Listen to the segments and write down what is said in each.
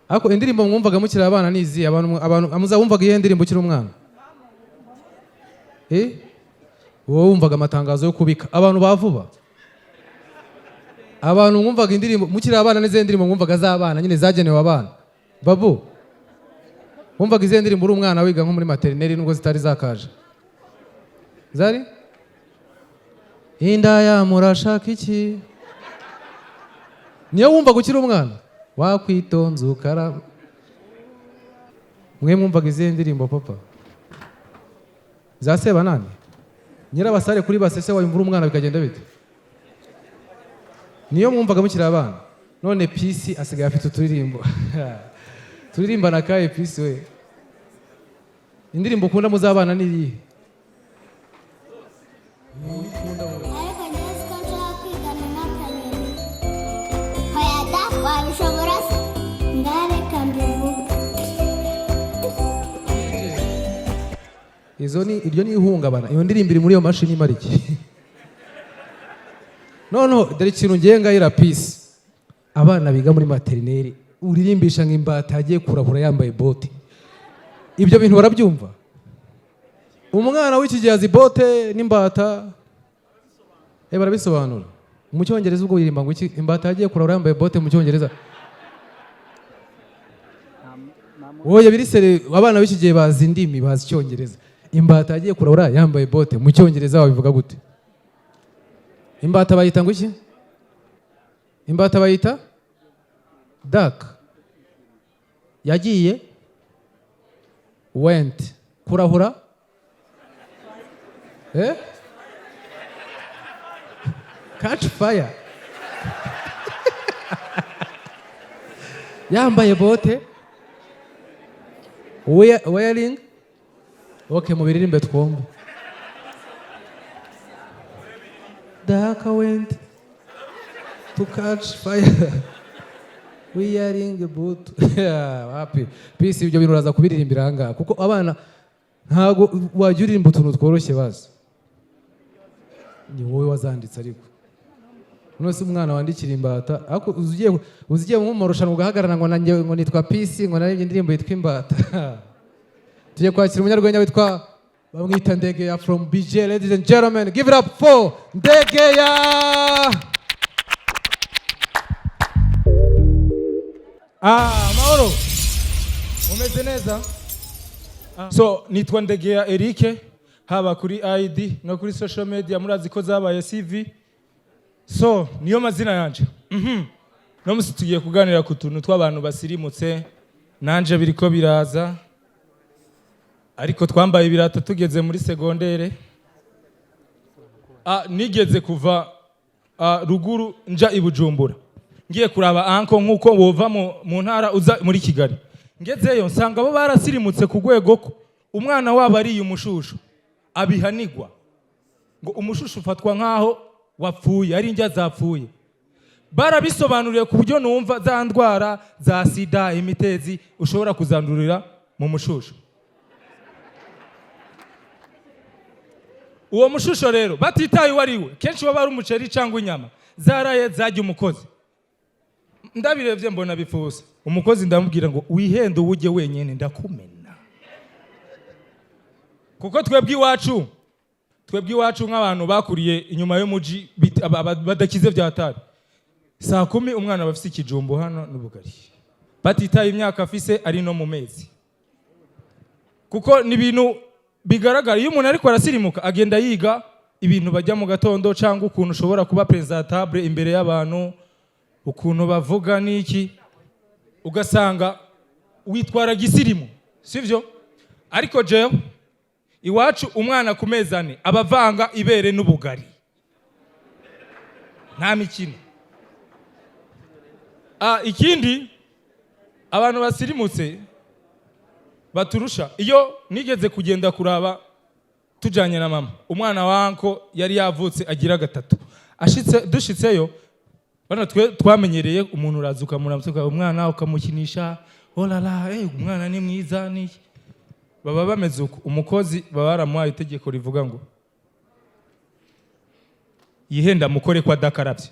Ako indirimbo mwumvaga mukiri abana nizi abantu amuzabumvaga iyo ndirimbo ukiri umwana wowe wumvaga amatangazo yo kubika abantu bavuba abantu mwumvaga indirimbo mukiri abana n'ize ndirimbo mwumvaga z'abana nyine zagenewe abana babu wumvaga ize ndirimbo uri umwana wiga nko muri materineri nubwo zitari zakaje zari indaya murashaka iki niyo wumvaga ukiri umwana wakwitonze ukaraba mwe mwumvaga izihe ndirimbo papa za Sebanani Nyirabasare kuri basese wayumvura umwana bikagenda bite niyo mwumvaga mukiri abana none Peace asigaye afite uturirimbo turirimba na kaye Peace we indirimbo ukunda muzabana n'iyi iryo ni ihungabana iyo ndirimbo iri muri iyo mashini imariki no dore ikintu ngenga ira Peace abana biga muri materineri uririmbisha nk'imbata agiye kurahura yambaye bote ibyo bintu barabyumva umwana w'iki gihe azi bote n'imbata barabisobanura mu cyongereza ubwo uririmba ngo iki imbata agiye kurahura yambaye bote mu cyongereza oya birisere abana b'iki gihe bazi indimi bazi icyongereza imbata agiye kurahura yambaye bote mu cyongereza wabivuga gute imbata bayita ngo iki imbata bayita duck yagiye went kurahura catch fire yambaye bote wearing okay mubiririmbe twombe duck went to catch fire wearing a boot happy Peace ibyo bintu uraza kubiririmbira hanga kuko abana ntago wajya uririmba utuntu tworoshye bazi ni wowe wazanditse ariko nose umwana wandikira imbata ako uzigiye mu marushanwa ugahagarara ngo nanjye ngo nitwa Peace ngo naribye indirimbo yitwa imbata tugiye kwakira umunyarwenya witwa bamwita Ndegeya from BJ. Ladies and gentlemen, give it up for Ndegeya. Mauro umeze neza? So nitwa Ndegeya Eric, haba kuri ID no kuri social media murazi ko zabaye CV. So niyo mazina yanje. No musi tugiye kuganira ku tuntu tw'abantu basirimutse nanje biriko biraza. Ariko twambaye ibirato tugeze muri segondere. Nigeze kuva ruguru nja i Bujumbura. Ngiye kuraba anko nkuko wova mu ntara uza muri Kigali. Ngezeyo nsanga bo barasirimutse ku rwego ko umwana wabo ari umushushu abihanigwa ngo umushushu ufatwa nkaho wapfuye ari njya zapfuye. Barabisobanuriye ku buryo numva za ndwara za sida imitezi ushobora kuzandurira mu mushushu. Uwo mushusho rero batitaye wariwe kenshi baba ari umuceri cyangwa inyama zaraye zajya umukozi. Ndabirevye mbona bifuza umukozi ndamubwira ngo wihende uje wenyene ndakumena. Kuko twebwe iwacu nk'abantu bakuriye inyuma yo muji badakize byatari. Saa 10 umwana bafise ikijumbo hano n'ubugari. Batitaye imyaka afise ari no mu mezi. Kuko ni ibintu bigaragara iyo umuntu ariko arasirimuka agenda yiga ibintu bajya mu gatondo cyangwa ukuntu ushobora kuba presentable imbere y'abantu ukuntu bavuga niki ugasanga witwara gisirimu sivyo. Ariko jewe iwacu umwana kumezane abavanga ibere n'ubugari nta mikino. Ikindi abantu basirimutse baturusha iyo nigeze kugenda kuraba tujanye na mama umwana wanko yari yavutse agira gatatu dushitseyo bana twamenyereye umuntu urazuka muramutse umwana ukamukinisha olala umwana ni mwiza ni baba bameze uko. Umukozi baba baramuhaye itegeko rivuga ngo yihenda mukore kwa dakarabye.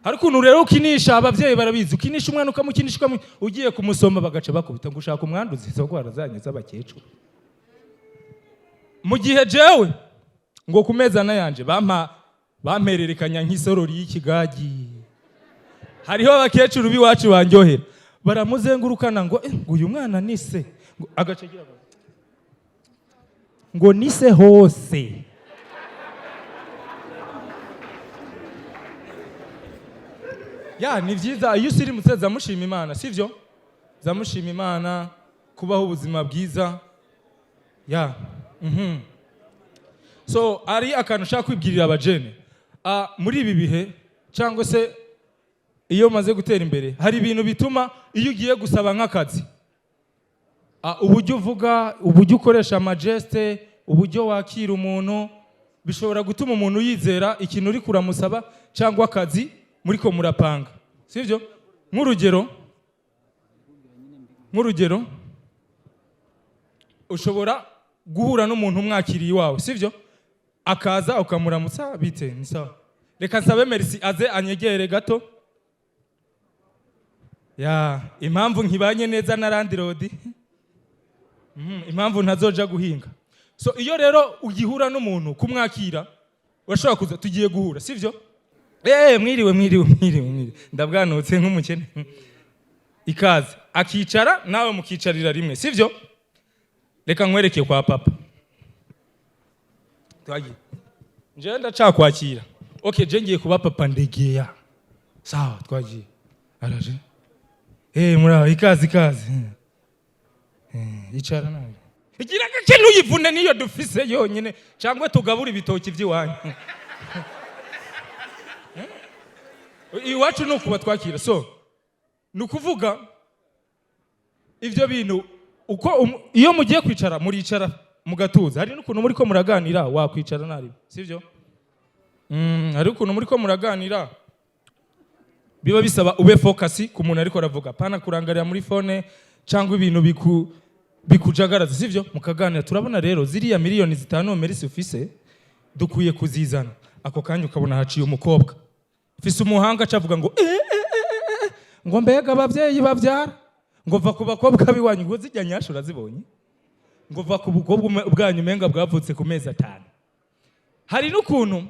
Hari ukuntu rero ukinisha, abavyeyi barabizi, ukinisha umwana ukamukinisha ugiye kumusoma bagaca bakubita ngo ushaka umwanduzi zo kwara zanye z'abakecuru. Mu gihe jewe ngo kumeza na yanje bampererekanya nk'isorori y'ikigagi. Hariho abakecuru biwacu banjohera baramuzengurukana ngo uyu mwana nise agacagira ngo nise hose. Ya ni vyiza iyo usirimutse zamushima Imana, sivyo? Zamushima Imana, kubaho ubuzima bwiza. Ya so ari akantu ushaka kwibwirira abajene muri ibi bihe, cyangwa se iyo maze gutera imbere, hari ibintu bituma iyo ugiye gusaba nk'akazi, uburyo uvuga, uburyo ukoresha amageste, uburyo wakira umuntu, bishobora gutuma umuntu yizera ikintu uri kuramusaba cyangwa akazi muri ko murapanga, sivyo? Nk'urugero ushobora guhura n'umuntu umwakiriye iwawe, sivyo? Akaza ukamuramutsa, bite ni sawa, reka nsabe merci aze anyegere gato. Ya impamvu nkibanye neza na Landlord, impamvu ntazoja guhinga. So iyo rero ugihura n'umuntu kumwakira, washobora kuza tugiye guhura, sivyo? Mwiriwe ndabwanutse nk'umukene. Ikaze akicara nawe mukicarira rimwe, sivyo? Reka nkwereke kwa papa. Twagiye. Nje ndacakwakira. Okay, je ngiye kuba papa Ndegeya. Sawa, twagiye. Araje. Muraho, ikaze. Icara nawe. Igira kintu yivune niyo dufise yonyine cyangwa tugabura ibitoki by'iwanyu. Iwacu nuko batwakira. So nukuvuga ivyo bintu uko iyo mugiye kwicara muricara mugatuza. Hari n'ukuntu muri ko muraganira wakwicara nari, sivyo? Hari ukuntu muri ko muraganira biba bisaba ube focus ku muntu ariko aravuga, pana kurangarira muri phone cyangwa ibintu bikujagaraza, sivyo? Mukaganira. Turabona rero ziriya miliyoni 5 Merisi ufise dukuye kuzizana. Ako kanya ukabona haciye umukobwa fise umuhanga cavuga ngo ngo mbega abavyeyi bavyara ngo va ku bakobwa biwanyu ngo zijya nyashura zibonye ngo va ku bukobwa bwanyu menga bwavutse ku mezi 5. Hari n'ukuntu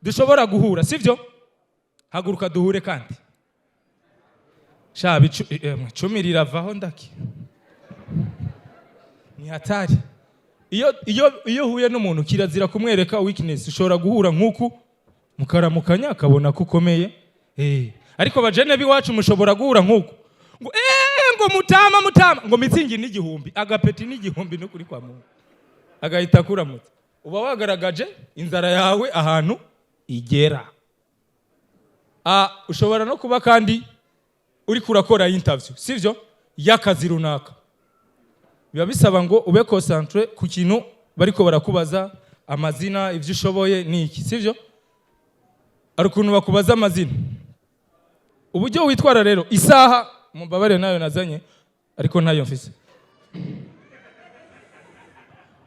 dushobora guhura, sivyo? Haguruka duhure kandi shabi 10 riravaho ndaki ni hatari. Iyo huye n'umuntu kirazira kumwereka weakness. Ushobora guhura nk'uku mukaramukanya akabona kukomeye, ariko bajene biwacu mushobora guhura nk'uku ngo mutama ngo mitsingi n'igihumbi, agapeti n'igihumbi no kuri kwa muntu agahita kuramutsa. Uba wagaragaje inzara yawe ahantu igera. Ushobora no kuba kandi uri kurakora interview, sivyo? Yakazi runaka. Biba bisaba ngo ube concentré ku kintu bariko barakubaza, amazina, ivyo ushoboye niki, sivyo? Arukuntu bakubaza amazina, uburyo witwara rero. Isaha mubabare nayo nazanye ariko ntayo mfise.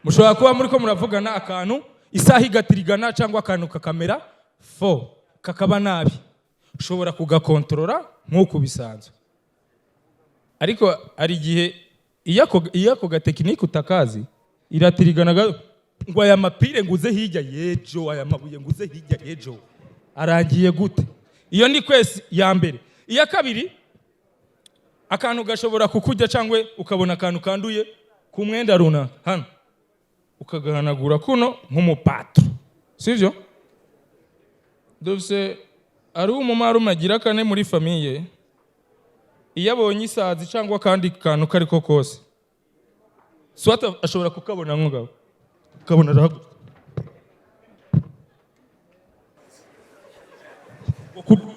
Mushobora kuba muri ko muravugana akantu isaha igatirigana cyangwa akantu kakamera kakaba nabi, ushobora kugakontorora nk'uko bisanzwe. Ariko ari gihe iyo ako gatekinike utakazi iratirigana ngo aya mapire nguze hirya yejo, aya mabuye nguze hirya yejo, arangiye gute? Iyo ni kwesi ya mbere. Iya kabiri, akantu gashobora kukujya cyangwa ukabona akantu kanduye ku mwenda runaka hano ukagahanagura kuno nk'umupatro, sivyo? Dufise ari umumarume agira kane muri famiye, iyo abonye isazi cyangwa kandi kantu kariko kose swata ashobora kukabona nk'ugabo ukabona rago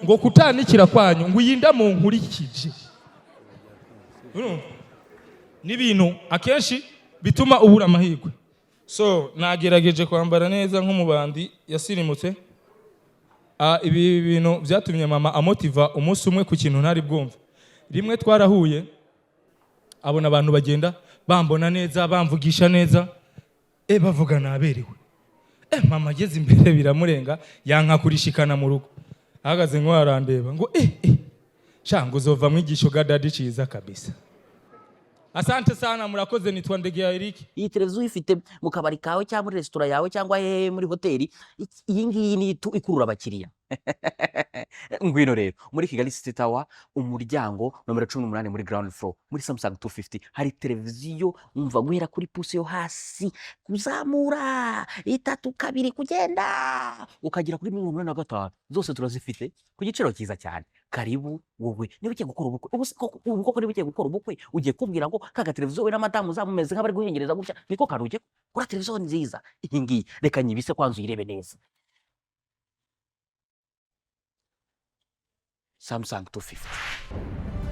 ngo kutanikira kwanyu ngo uyinda mu nkurikije. N'ibintu akenshi bituma ubura amahirwe. So nagerageje kwambara neza nk'umubandi yasirimutse. Ibi bintu byatumye mama amotiva umunsi umwe ku kintu ntari bwumve. rimwe twarahuye abona abantu bagenda bambona neza bamvugisha neza bavuga naberewe mama ageze imbere biramurenga yanka kurishikana mu rugo ahagaze ngo arandeba ngo shango uzova mwigisho ga dadi ciza kabisa. Asante sana murakoze nitwa Ndegeya Eric. Iyi televiziyo ifite mu kabari kawe cyangwa muri restaurant yawe cyangwa muri hoteli, iyi ngiyi ni ikurura abakiriya. Ngwino rero muri Kigali City Tower umuryango nomero 18 muri ground floor muri Samsung 250 hari televiziyo umva guhera kuri puse yo hasi kuzamura 3 kugenda ukagira kuri 85 zose turazifite ku giciro cyiza cyane. Karibu wowe niba ugiye gukora ubukwe ubwo niba ugiye gukora ubukwe ugiye kubwira ngo kaga televiziyo we na madamu zamumeze nk'abari guhengereza gutya niko karuje kuri televiziyo nziza iyi ngiyi reka nyibise kwanzu irebe neza. Samsung 250.